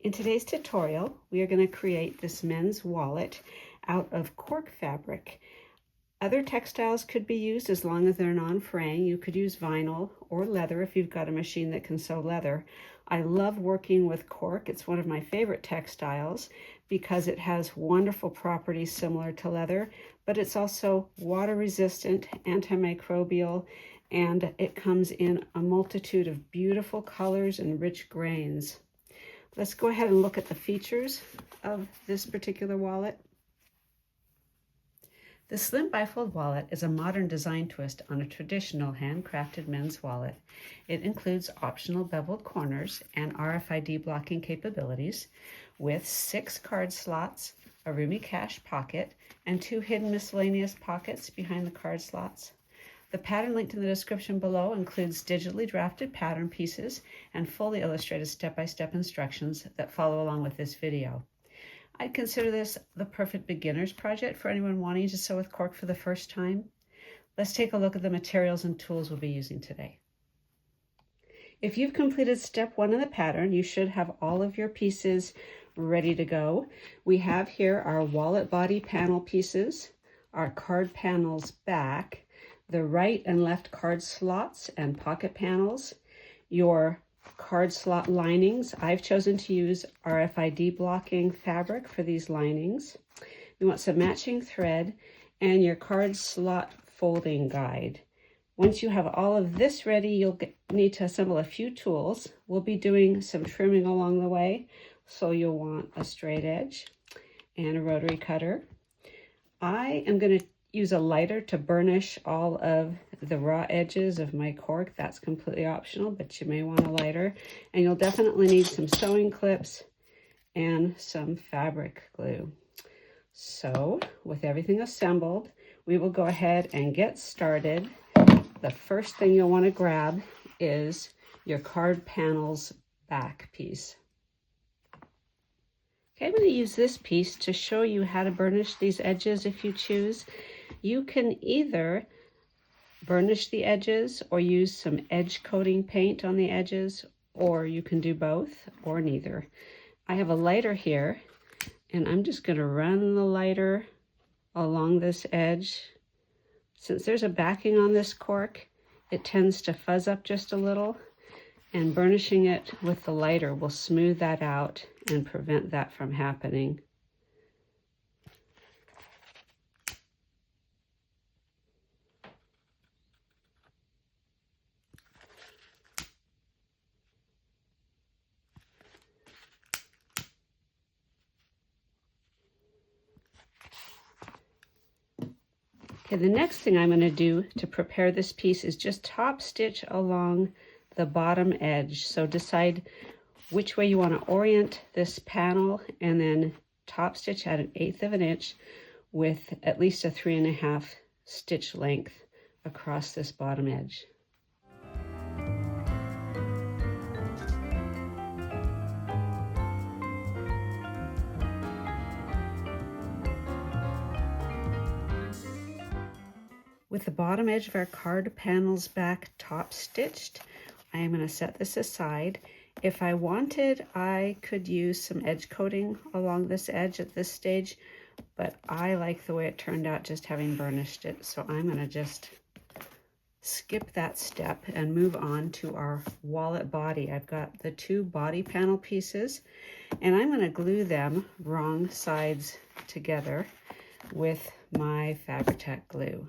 In today's tutorial, we are going to create this men's wallet out of cork fabric. Other textiles could be used as long as they're non-fraying. You could use vinyl or leather if you've got a machine that can sew leather. I love working with cork. It's one of my favorite textiles because it has wonderful properties similar to leather, but it's also water resistant, antimicrobial, and it comes in a multitude of beautiful colors and rich grains. Let's go ahead and look at the features of this particular wallet. The Slim Bifold wallet is a modern design twist on a traditional handcrafted men's wallet. It includes optional beveled corners and RFID blocking capabilities with 6 card slots, a roomy cash pocket, and 2 hidden miscellaneous pockets behind the card slots. The pattern linked in the description below includes digitally drafted pattern pieces and fully illustrated step-by-step instructions that follow along with this video. I'd consider this the perfect beginner's project for anyone wanting to sew with cork for the first time. Let's take a look at the materials and tools we'll be using today. If you've completed step 1 in the pattern, you should have all of your pieces ready to go. We have here our wallet body panel pieces, our card panels back, the right and left card slots and pocket panels, your card slot linings. I've chosen to use RFID blocking fabric for these linings. You want some matching thread and your card slot folding guide. Once you have all of this ready, you'll need to assemble a few tools. We'll be doing some trimming along the way, so you'll want a straight edge and a rotary cutter. I am going to use a lighter to burnish all of the raw edges of my cork. That's completely optional, but you may want a lighter. And you'll definitely need some sewing clips and some fabric glue. So with everything assembled, we will go ahead and get started. The first thing you'll want to grab is your card panels back piece. Okay, I'm going to use this piece to show you how to burnish these edges if you choose. You can either burnish the edges or use some edge coating paint on the edges, or you can do both or neither. I have a lighter here, and I'm just going to run the lighter along this edge. Since there's a backing on this cork, it tends to fuzz up just a little, and burnishing it with the lighter will smooth that out and prevent that from happening. Okay, the next thing I'm going to do to prepare this piece is just top stitch along the bottom edge. So decide which way you want to orient this panel and then top stitch at 1/8 of an inch with at least a 3.5 stitch length across this bottom edge. With the bottom edge of our card panels back top stitched, I am going to set this aside. If I wanted, I could use some edge coating along this edge at this stage, but I like the way it turned out just having burnished it, so I'm going to just skip that step and move on to our wallet body. I've got the 2 body panel pieces, and I'm going to glue them wrong sides together with my Fabri-Tac glue.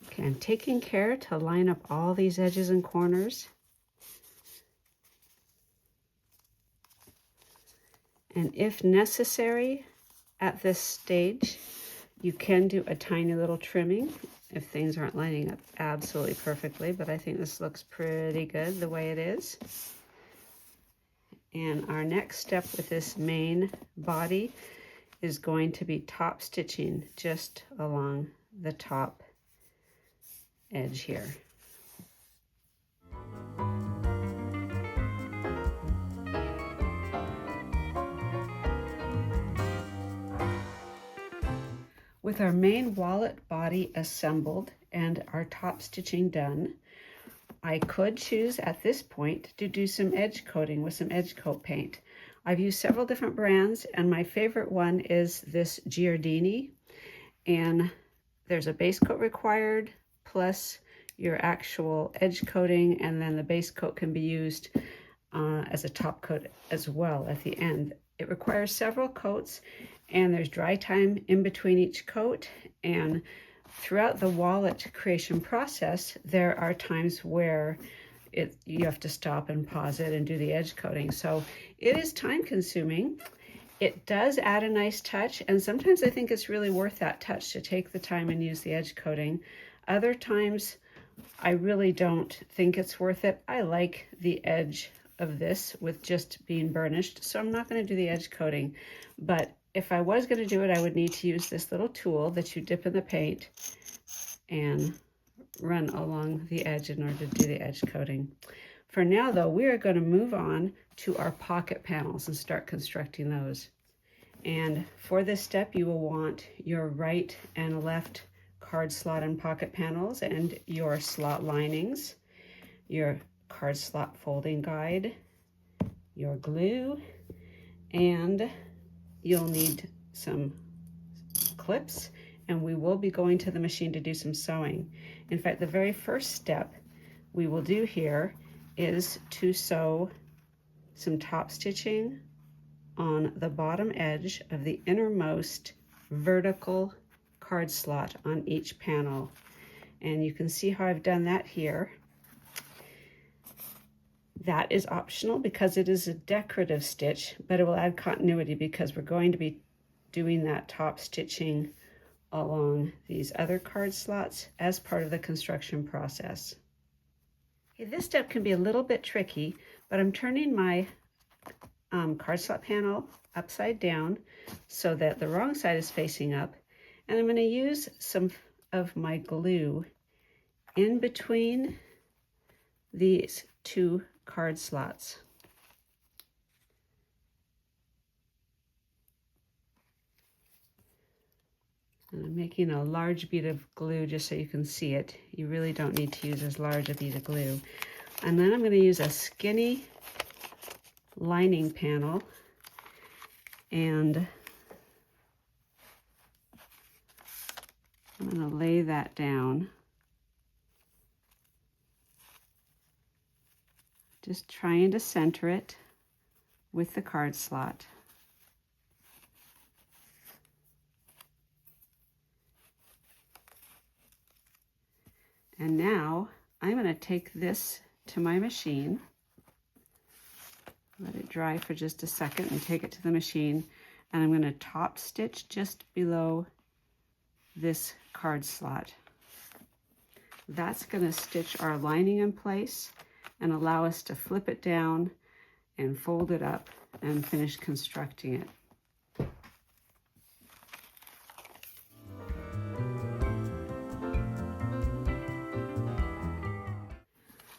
Okay, I'm taking care to line up all these edges and corners. And if necessary, at this stage, you can do a tiny little trimming if things aren't lining up absolutely perfectly, but I think this looks pretty good the way it is. And our next step with this main body is going to be top stitching just along the top edge here. With our main wallet body assembled and our top stitching done, I could choose at this point to do some edge coating with some edge coat paint. I've used several different brands, and my favorite one is this Giardini, and there's a base coat required plus your actual edge coating, and then the base coat can be used as a top coat as well at the end. It requires several coats, and there's dry time in between each coat, and throughout the wallet creation process, there are times where you have to stop and pause it and do the edge coating. So it is time consuming. It does add a nice touch, and sometimes I think it's really worth that touch to take the time and use the edge coating. Other times, I really don't think it's worth it. I like the edge of this with just being burnished, so I'm not going to do the edge coating. But if I was going to do it, I would need to use this little tool that you dip in the paint and run along the edge in order to do the edge coating. For now, though, we are going to move on to our pocket panels and start constructing those. And for this step, you will want your right and left card slot and pocket panels and your slot linings, your card slot folding guide, your glue, and you'll need some clips, and we will be going to the machine to do some sewing. In fact, the very first step we will do here is to sew some top stitching on the bottom edge of the innermost vertical card slot on each panel. And you can see how I've done that here. That is optional because it is a decorative stitch, but it will add continuity because we're going to be doing that top stitching along these other card slots as part of the construction process. Okay, this step can be a little bit tricky, but I'm turning my card slot panel upside down so that the wrong side is facing up, and I'm going to use some of my glue in between these two card slots. And I'm making a large bead of glue just so you can see it. You really don't need to use as large a bead of glue. And then I'm going to use a skinny lining panel, and I'm going to lay that down. Just trying to center it with the card slot. And now I'm going to take this to my machine, let it dry for just a second and take it to the machine, and I'm going to top stitch just below this card slot. That's going to stitch our lining in place and allow us to flip it down and fold it up and finish constructing it.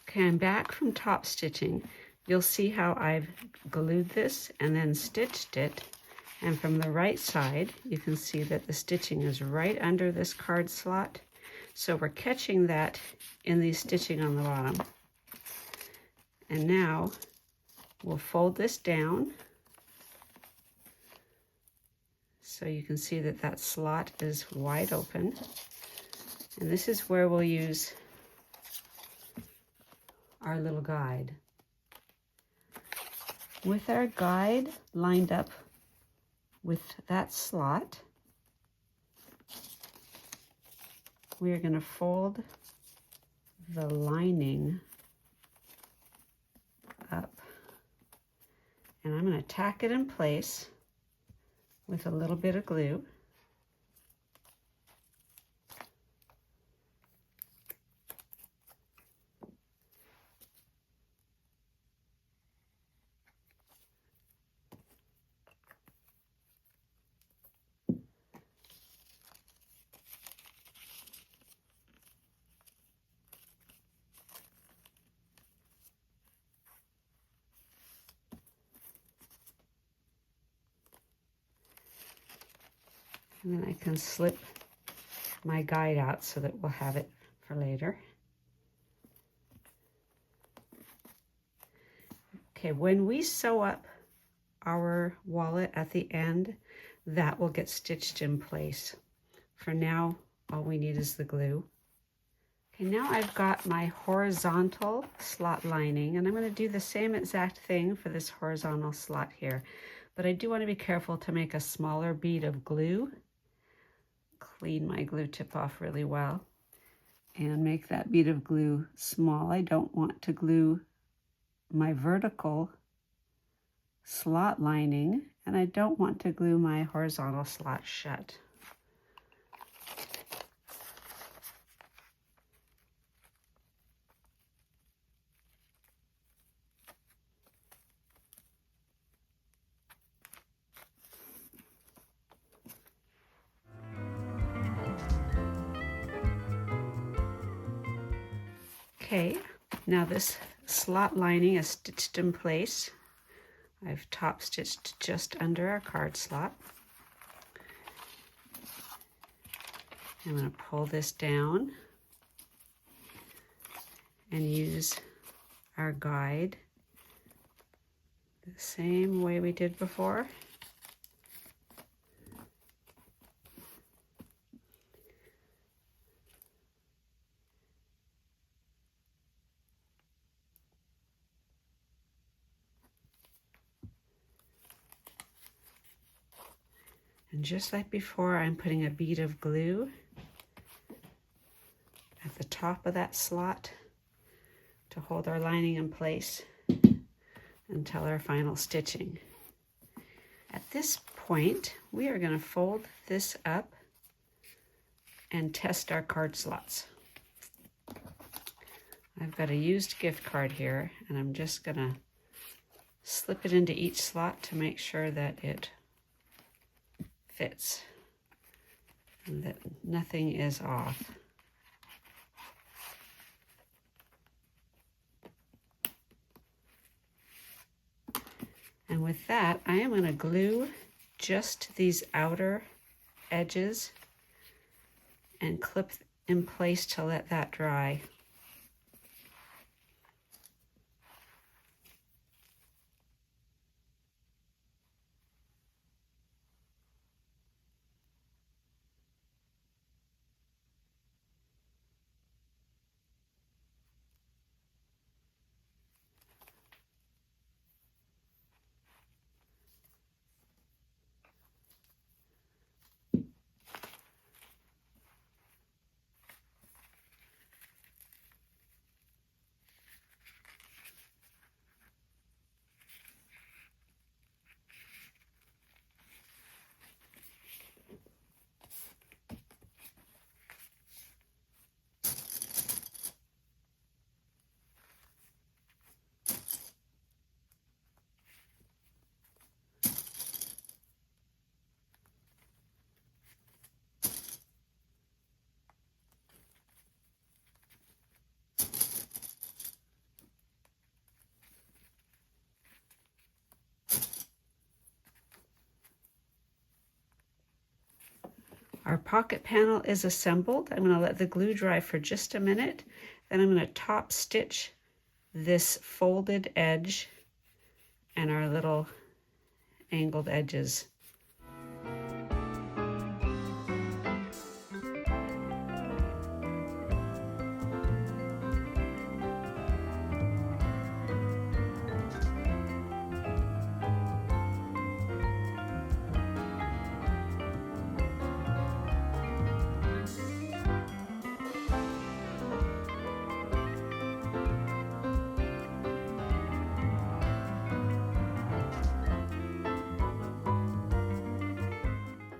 Okay, I'm back from top stitching. You'll see how I've glued this and then stitched it. And from the right side, you can see that the stitching is right under this card slot. So we're catching that in the stitching on the bottom. And now we'll fold this down so you can see that that slot is wide open. And this is where we'll use our little guide. With our guide lined up with that slot, we are going to fold the lining up, and I'm going to tack it in place with a little bit of glue. And then I can slip my guide out so that we'll have it for later. Okay, when we sew up our wallet at the end, that will get stitched in place. For now, all we need is the glue. Okay, now I've got my horizontal slot lining, and I'm going to do the same exact thing for this horizontal slot here. But I do want to be careful to make a smaller bead of glue. Clean my glue tip off really well and make that bead of glue small. I don't want to glue my vertical slot lining, and I don't want to glue my horizontal slot shut. Okay, now this slot lining is stitched in place. I've top stitched just under our card slot. I'm going to pull this down and use our guide the same way we did before. And just like before, I'm putting a bead of glue at the top of that slot to hold our lining in place until our final stitching. At this point, we are going to fold this up and test our card slots. I've got a used gift card here, and I'm just going to slip it into each slot to make sure that it fits and that nothing is off. And with that, I am going to glue just these outer edges and clip in place to let that dry. Our pocket panel is assembled. I'm going to let the glue dry for just a minute. Then I'm going to top stitch this folded edge and our little angled edges.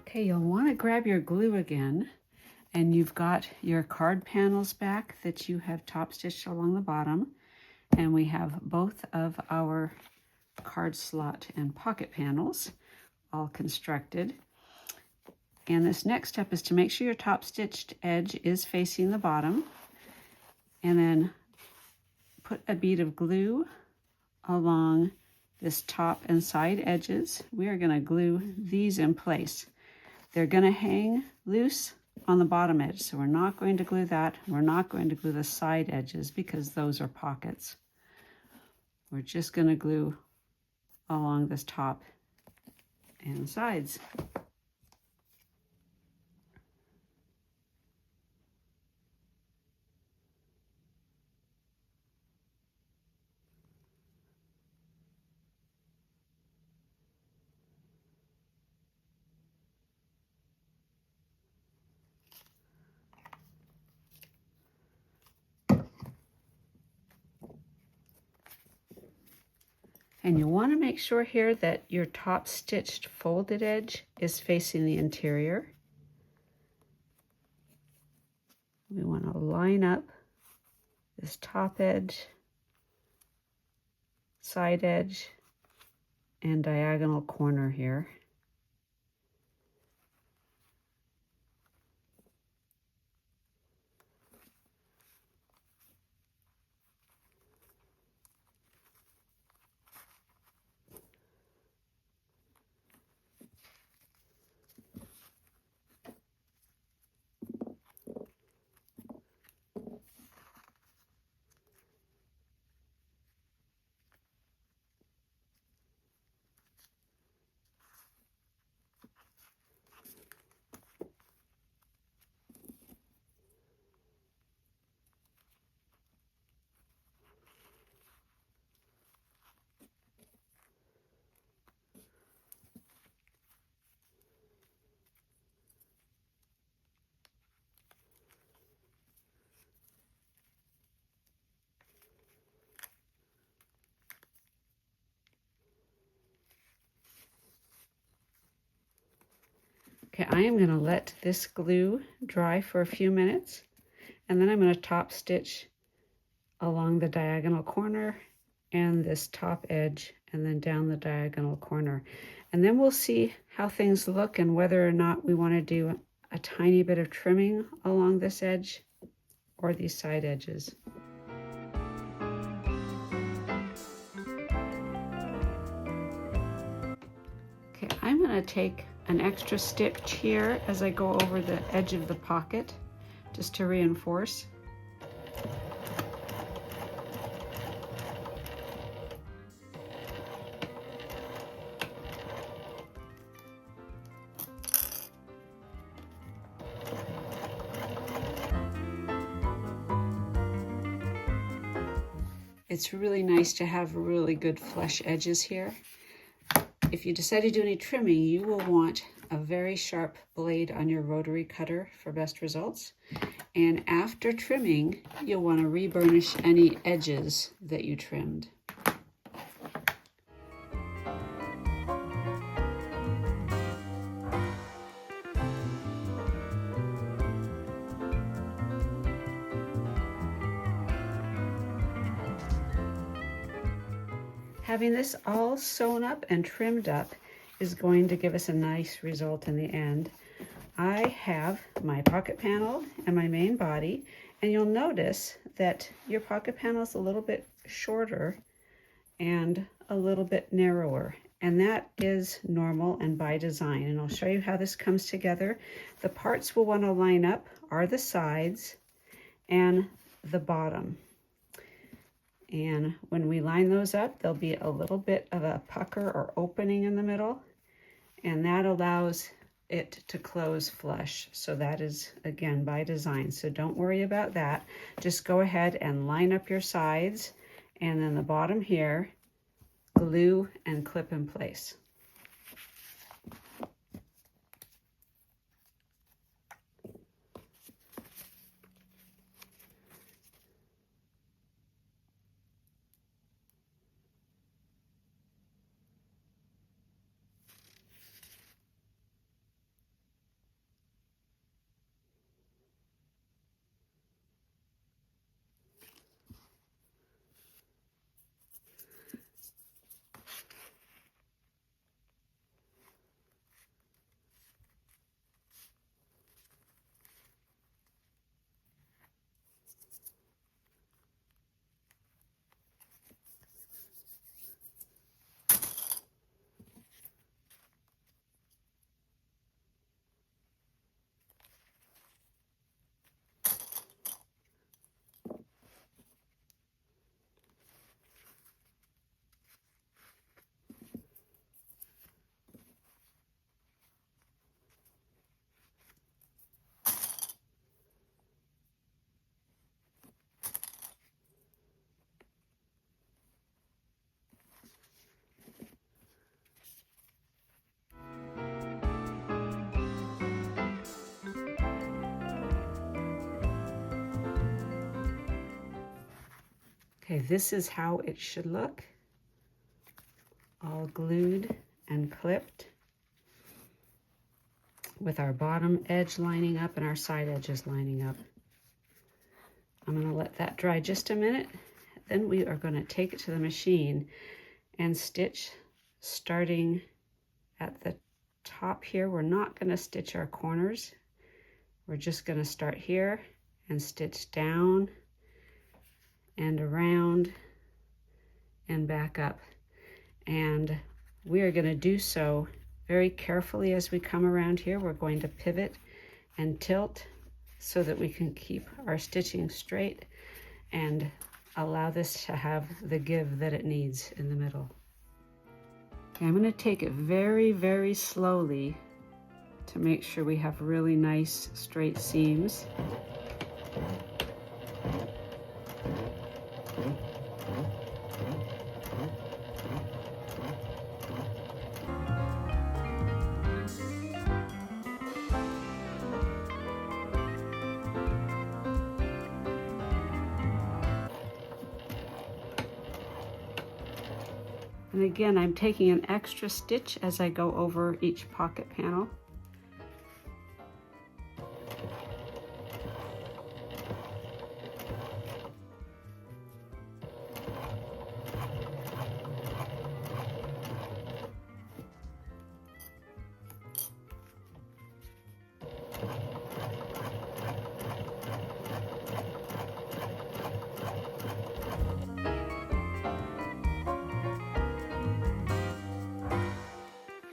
Okay, you'll want to grab your glue again, and you've got your card panels back that you have top stitched along the bottom, and we have both of our card slot and pocket panels all constructed. And this next step is to make sure your top stitched edge is facing the bottom, and then put a bead of glue along this top and side edges. We are going to glue these in place. They're going to hang loose on the bottom edge. So we're not going to glue that. We're not going to glue the side edges because those are pockets. We're just going to glue along this top and sides. And you want to make sure here that your top stitched folded edge is facing the interior. We want to line up this top edge, side edge, and diagonal corner here. Okay, I am going to let this glue dry for a few minutes, and then I'm going to top stitch along the diagonal corner and this top edge, and then down the diagonal corner. And then we'll see how things look and whether or not we want to do a tiny bit of trimming along this edge or these side edges. Okay, I'm going to take an extra stitch here as I go over the edge of the pocket just to reinforce. It's really nice to have really good flush edges here. If you decide to do any trimming, you will want a very sharp blade on your rotary cutter for best results. And after trimming, you'll want to reburnish any edges that you trimmed. Having this all sewn up and trimmed up is going to give us a nice result in the end. I have my pocket panel and my main body, and you'll notice that your pocket panel is a little bit shorter and a little bit narrower, and that is normal and by design, and I'll show you how this comes together. The parts we'll want to line up are the sides and the bottom. And when we line those up, there'll be a little bit of a pucker or opening in the middle, and that allows it to close flush. So that is, again, by design. So don't worry about that. Just go ahead and line up your sides, and then the bottom here, glue and clip in place. Okay, this is how it should look. All glued and clipped, with our bottom edge lining up and our side edges lining up. I'm going to let that dry just a minute. Then we are going to take it to the machine and stitch starting at the top here. We're not going to stitch our corners. We're just going to start here and stitch down and around and back up. And we are going to do so very carefully as we come around here. We're going to pivot and tilt so that we can keep our stitching straight and allow this to have the give that it needs in the middle. Okay, I'm going to take it very, very slowly to make sure we have really nice straight seams. And again, I'm taking an extra stitch as I go over each pocket panel.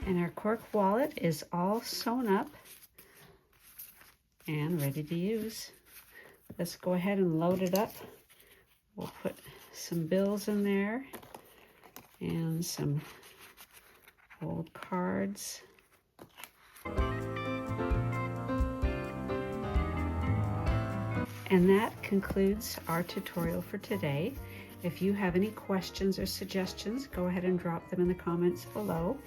And our cork wallet is all sewn up and ready to use. Let's go ahead and load it up. We'll put some bills in there and some old cards. And that concludes our tutorial for today. If you have any questions or suggestions, go ahead and drop them in the comments below.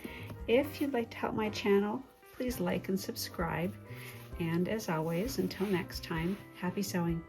If you'd like to help my channel, please like and subscribe. And as always, until next time, happy sewing.